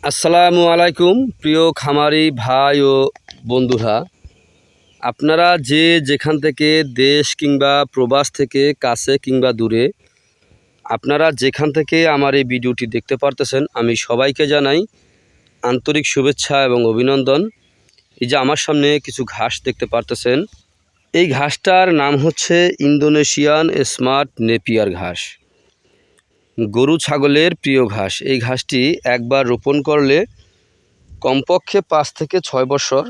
আসসালামু আলাইকুম প্রিয় খামারি ভাই ও বন্ধুরা, আপনারা যে যেখান থেকে দেশ কিংবা প্রবাস থেকে কাছে কিংবা দূরে আপনারা যেখান থেকে আমার এই ভিডিওটি দেখতে পারতেছেন, আমি সবাইকে জানাই আন্তরিক শুভেচ্ছা এবং অভিনন্দন। এই যে আমার সামনে কিছু ঘাস দেখতে পারতেছেন, এই ঘাসটার নাম হচ্ছে ইন্দোনেশিয়ান স্মার্ট নেপিয়ার ঘাস। গরু ছাগলের প্রিয় ঘাস। এই ঘাসটি একবার রোপণ করলে কমপক্ষে 5 থেকে 6 বছর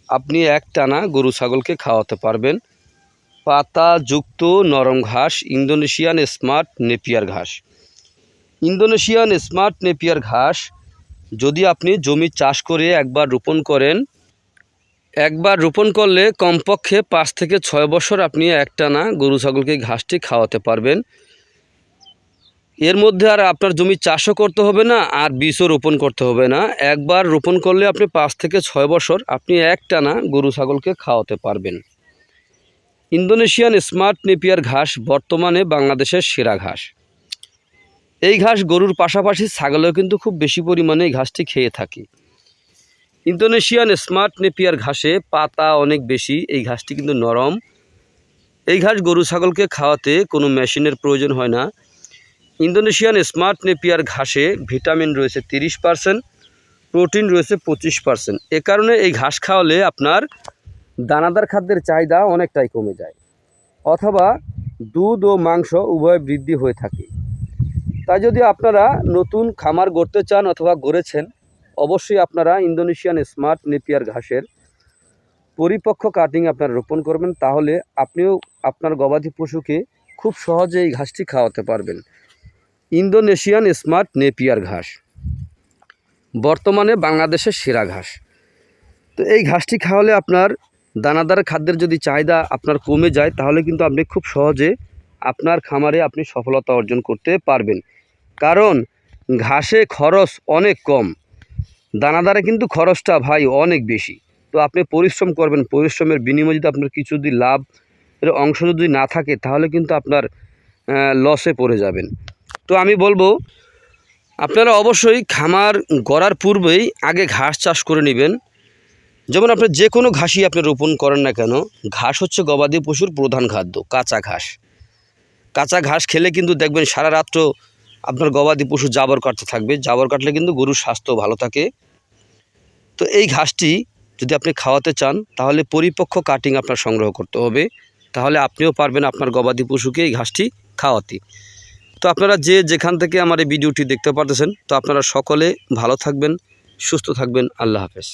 আপনি একটানা গরু ছাগলকে খাওয়াতে পারবেন। পাতাযুক্ত নরম ঘাস ইন্দোনেশিয়ান স্মার্ট নেপিয়ার ঘাস। ইন্দোনেশিয়ান স্মার্ট নেপিয়ার ঘাস যদি আপনি জমি চাষ করে একবার রোপণ করলে কমপক্ষে 5 থেকে 6 বছর আপনি একটানা গরু ছাগলকে ঘাসটি খাওয়াতে পারবেন। এর মধ্যে আর আপনার জমি চাষও করতে হবে না, আর বীজও রোপণ করতে হবে না। একবার রোপণ করলে আপনি 5 থেকে 6 বছর আপনি একটানা গরু ছাগলকে খাওয়াতে পারবেন। ইন্দোনেশিয়ান স্মার্ট নেপিয়ার ঘাস বর্তমানে বাংলাদেশের সেরা ঘাস। এই ঘাস গরুর পাশাপাশি ছাগলেও কিন্তু খুব বেশি পরিমাণে এই ঘাসটি খেয়ে থাকে। ইন্দোনেশিয়ান স্মার্ট নেপিয়ার ঘাসে পাতা অনেক বেশি, এই ঘাসটি কিন্তু নরম। এই ঘাস গরু ছাগলকে খাওয়াতে কোনো মেশিনের প্রয়োজন হয় না। ইন্দোনেশিয়ান স্মার্ট নেপিয়ার ঘাসে ভিটামিন রয়েছে 30%, প্রোটিন রয়েছে 25%। এ কারণে এই ঘাস খাওয়ালে আপনার দানাদার খাদ্যের চাহিদা অনেকটাই কমে যায়, অথবা দুধ ও মাংস উভয় বৃদ্ধি হয়ে থাকে। তাই যদি আপনারা নতুন খামার গড়তে চান অথবা গড়েছেন, অবশ্যই আপনারা ইন্দোনেশিয়ান স্মার্ট নেপিয়ার ঘাসের পরিপক্ক কাটিং আপনারা রোপণ করবেন, তাহলে আপনিও আপনার গবাদি পশুকে খুব সহজে এই ঘাসটি খাওয়াতে পারবেন। ইন্দোনেশিয়ান স্মার্ট নেপিয়ার ঘাস বর্তমানে বাংলাদেশের সেরা ঘাস। তো এই ঘাসটি খাওয়ালে আপনার দানাদার খাদ্যের যদি চাহিদা আপনার কমে যায়, তাহলে কিন্তু আপনি খুব সহজে আপনার খামারে আপনি সফলতা অর্জন করতে পারবেন। কারণ ঘাসে খরচ অনেক কম, দানাদারে কিন্তু খরচটা ভাই অনেক বেশি। তো আপনি পরিশ্রম করবেন, পরিশ্রমের বিনিময়ে যদি আপনার কিছু যদি লাভের অংশ যদি না থাকে, তাহলে কিন্তু আপনার লসে পড়ে যাবেন। তো আমি বলবো আপনারা অবশ্যই খামার গড়ার পূর্বেই আগে ঘাস চাষ করে নেবেন। যেমন আপনি যে কোনো ঘাসই আপনি রোপণ করেন না কেন, ঘাস হচ্ছে গবাদি পশুর প্রধান খাদ্য। কাঁচা ঘাস খেলে কিন্তু দেখবেন সারা রাত্র আপনার গবাদি পশু জাবর কাটতে থাকবে। জাবর কাটলে কিন্তু গরুর স্বাস্থ্য ভালো থাকে। তো এই ঘাসটি যদি আপনি খাওয়াতে চান, তাহলে পরিপক্ক কাটিং আপনার সংগ্রহ করতে হবে, তাহলে আপনিও পারবেন আপনার গবাদি পশুকে এই ঘাসটি খাওয়াতে। তো আপনারা যে যেখান থেকে আমার এই ভিডিওটি দেখতে পারতেছেন, তো আপনারা সকলে ভালো থাকবেন, সুস্থ থাকবেন। আল্লাহ হাফেজ।